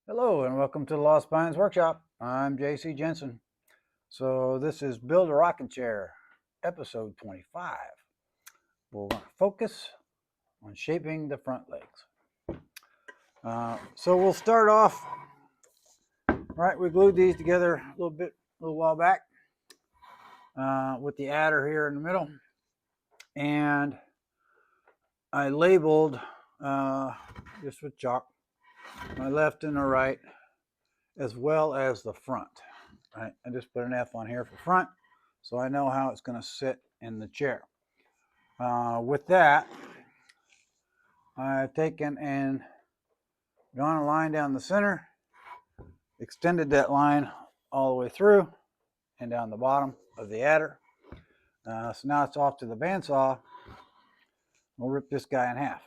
Hello and welcome to the Lost Pines Workshop. I'm JC Jensen. So this is Build a Rocking Chair, episode 25. We're going to focus on shaping the front legs. So we'll start off, right, we glued these together a little while back with the adder here in the middle. And I labeled, just with chalk, my left and the right, as well as the front. Right? I just put an F on here for front, so I know how it's going to sit in the chair. With that, I've taken and drawn a line down the center, extended that line all the way through and down the bottom of the adder. So now it's off to the bandsaw. We'll rip this guy in half.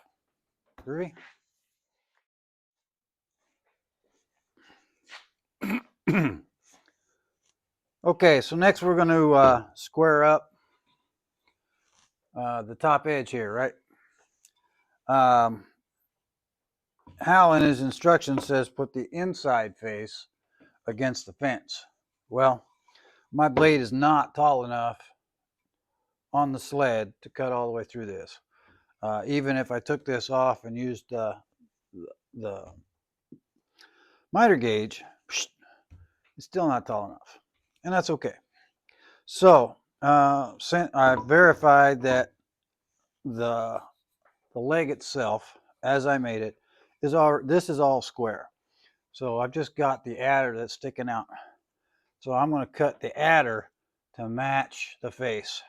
Groovy? Okay, so next we're going to square up the top edge here, right? Hal in his instructions says put the inside face against the fence. Well, my blade is not tall enough on the sled to cut all the way through this. Even if I took this off and used the miter gauge, it's still not tall enough, and that's okay. So I verified that the leg itself, as I made it, this is all square. So I've just got the adder that's sticking out. So I'm going to cut the adder to match the face.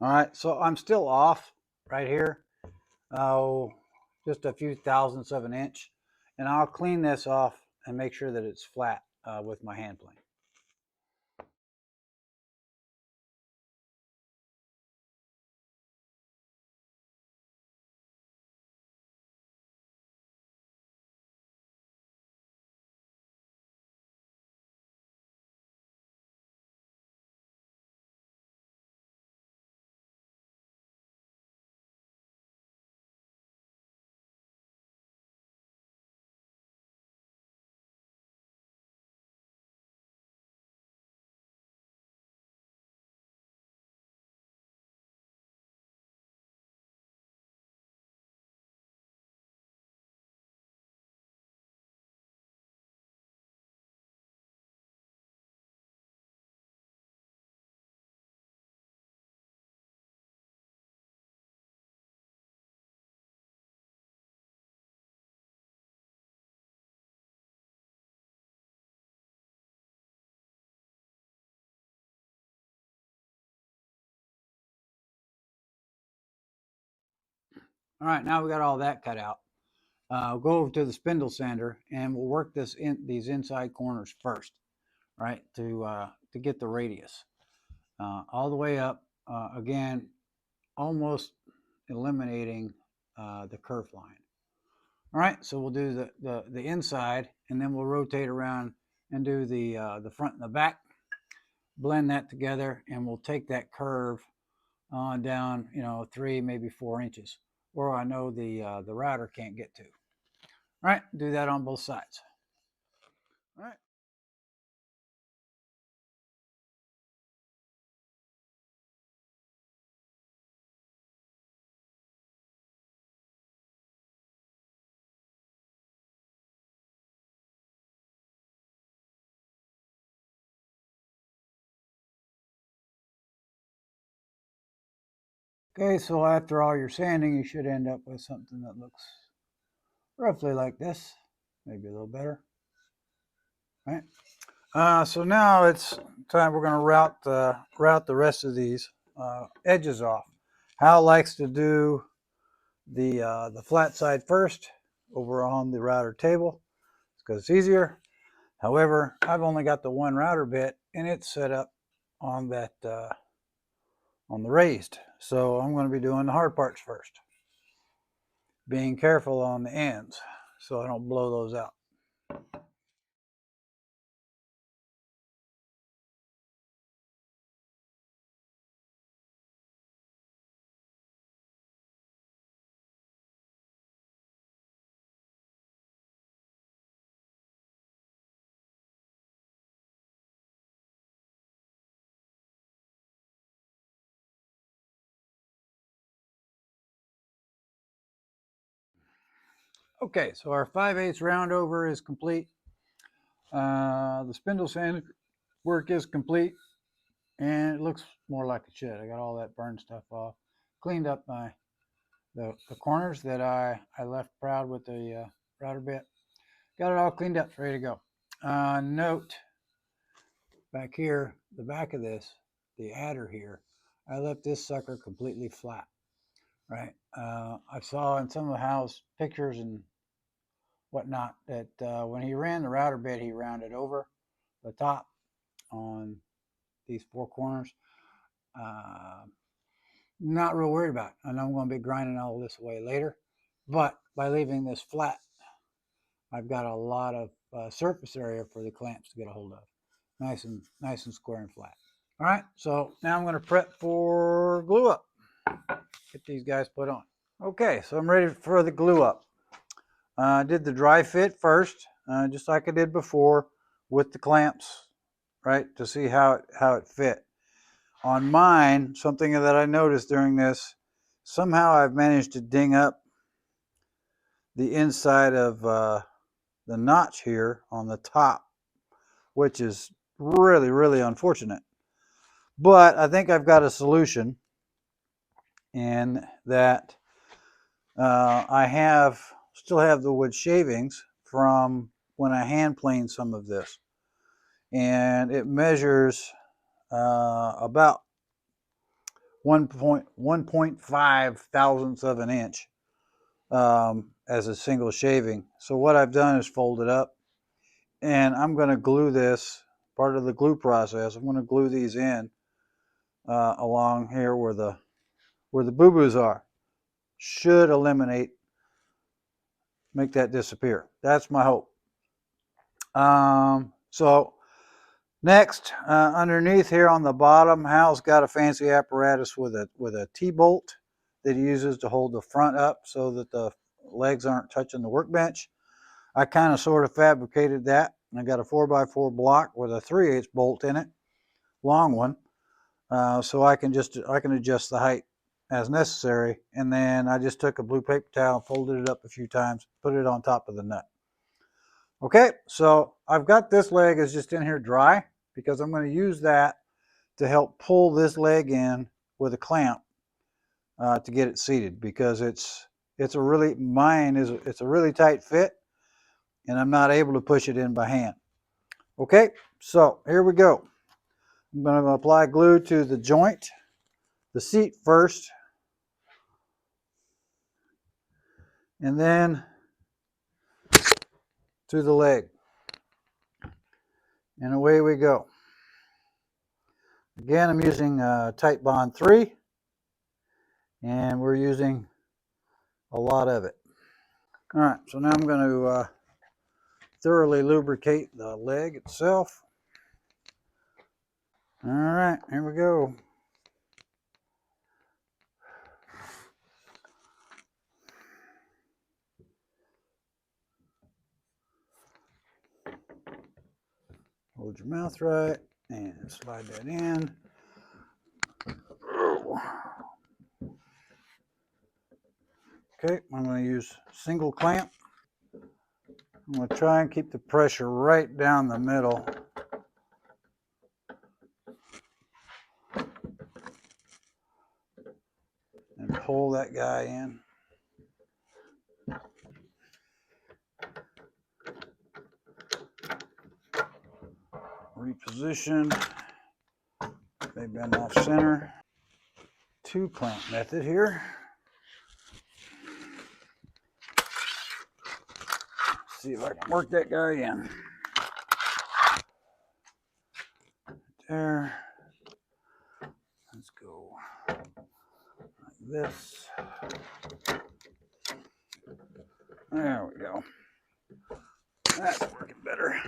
All right, so I'm still off right here. Oh, just a few thousandths of an inch. And I'll clean this off and make sure that it's flat with my hand plane. All right, now we got all that cut out. We'll go over to the spindle sander and we'll work these inside corners first, right, to get the radius all the way up. Again, almost eliminating the curve line. All right, so we'll do the inside, and then we'll rotate around and do the front and the back. Blend that together, and we'll take that curve on down, 3, maybe 4 inches, where I know the router can't get to. All right, do that on both sides. All right. Okay, so after all your sanding, you should end up with something that looks roughly like this, maybe a little better. All right. So now it's time we're going to route the rest of these edges off. Hal likes to do the flat side first over on the router table because it's easier. However, I've only got the one router bit and it's set up on that on the raised. So I'm going to be doing the hard parts first. Being careful on the ends so I don't blow those out. Okay, so our 5/8 round over is complete. The spindle sand work is complete, and it looks more like it should. I got all that burned stuff off, cleaned up the corners that I left proud with the router bit. Got it all cleaned up, ready to go. Note back here, the back of this, the adder here, I left this sucker completely flat. Right. I saw in some of Hal's pictures and whatnot that when he ran the router bit, he rounded over the top on these four corners. Uh, Not real worried about it. I know I'm going to be grinding all this away later, but by leaving this flat, I've got a lot of surface area for the clamps to get a hold of. Nice and square and flat. All right, so now I'm going to prep for glue up. Get these guys put on. Okay, so I'm ready for the glue up. I did the dry fit first, just like I did before with the clamps, right, to see how it fit. On mine, something that I noticed during this, somehow I've managed to ding up the inside of the notch here on the top, which is really, really unfortunate. But I think I've got a solution in that I still have the wood shavings from when I hand planed some of this, and it measures about 1.5 thousandths of an inch as a single shaving. So what I've done is fold it up, and I'm going to glue this, part of the glue process. I'm going to glue these in along here where the boo-boos are. Should eliminate, make that disappear. That's my hope. So next, underneath here on the bottom, Hal's got a fancy apparatus with a T-bolt that he uses to hold the front up so that the legs aren't touching the workbench. I kind of sort of fabricated that. I got a 4x4 block with a 3/8 bolt in it, long one, so I can adjust the height as necessary. And then I just took a blue paper towel, folded it up a few times, put it on top of the nut. Okay, so I've got this leg is just in here dry because I'm going to use that to help pull this leg in with a clamp to get it seated, because it's a really tight fit, and I'm not able to push it in by hand. Okay, so here we go. I'm going to apply glue to the joint, the seat first, and then to the leg. And away we go. Again, I'm using Tight Bond 3, and we're using a lot of it. All right, so now I'm going to thoroughly lubricate the leg itself. All right, here we go. Hold your mouth right and slide that in. Okay, I'm going to use single clamp. I'm going to try and keep the pressure right down the middle. And pull that guy in. Reposition. Maybe I'm off center. Two clamp method here. See if I can work that guy in. There. Let's go like this. There we go. That's working better.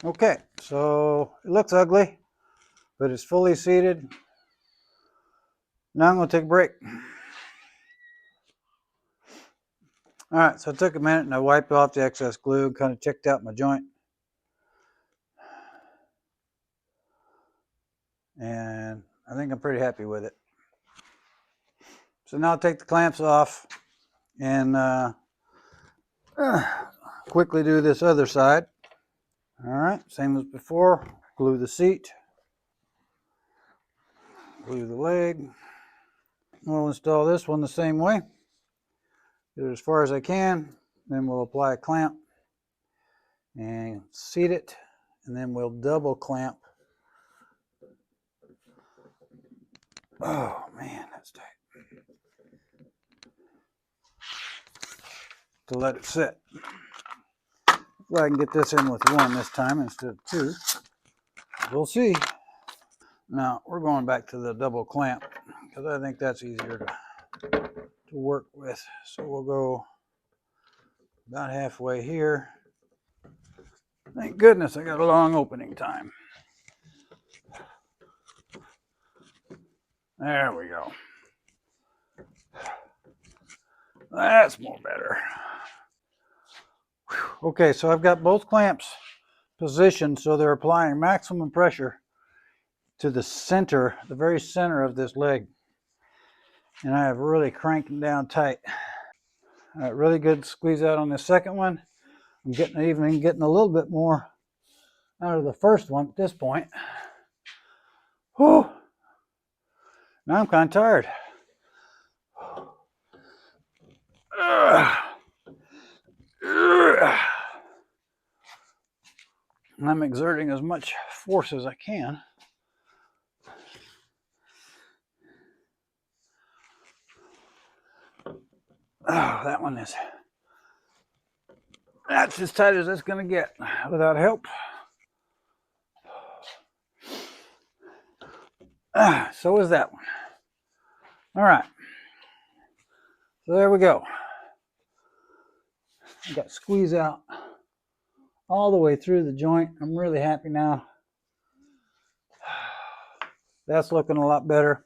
Okay, so it looks ugly, but it's fully seated. Now I'm going to take a break. All right, so I took a minute and I wiped off the excess glue and kind of checked out my joint. And I think I'm pretty happy with it. So now I'll take the clamps off and quickly do this other side. All right, same as before. Glue the seat, glue the leg. We'll install this one the same way. Get it as far as I can. Then we'll apply a clamp and seat it, and then we'll double clamp. Oh man, that's tight. To let it sit. Well, I can get this in with one this time instead of two. We'll see. Now we're going back to the double clamp because I think that's easier to work with. So we'll go about halfway here. Thank goodness I got a long opening time. There we go. That's more better. Okay, so I've got both clamps positioned so they're applying maximum pressure to the center, the very center of this leg. And I have really cranked them down tight. Really good squeeze out on the second one. I'm getting a little bit more out of the first one at this point. Whew. Now I'm kind of tired. I'm exerting as much force as I can. Oh, that one is. That's as tight as it's going to get without help. So is that one. All right. So there we go. I got squeeze out all the way through the joint. I'm really happy now. That's looking a lot better.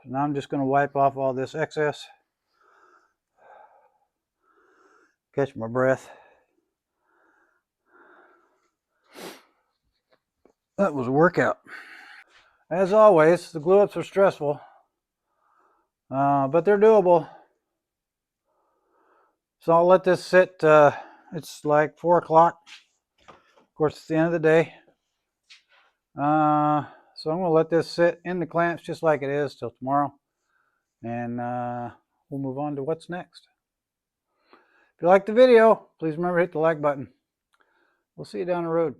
Now I'm just going to wipe off all this excess. Catch my breath. That was a workout. As always, the glue ups are stressful, but they're doable. So I'll let this sit. It's like 4 o'clock. Of course, it's the end of the day. So I'm going to let this sit in the clamps just like it is till tomorrow. And we'll move on to what's next. If you liked the video, please remember to hit the like button. We'll see you down the road.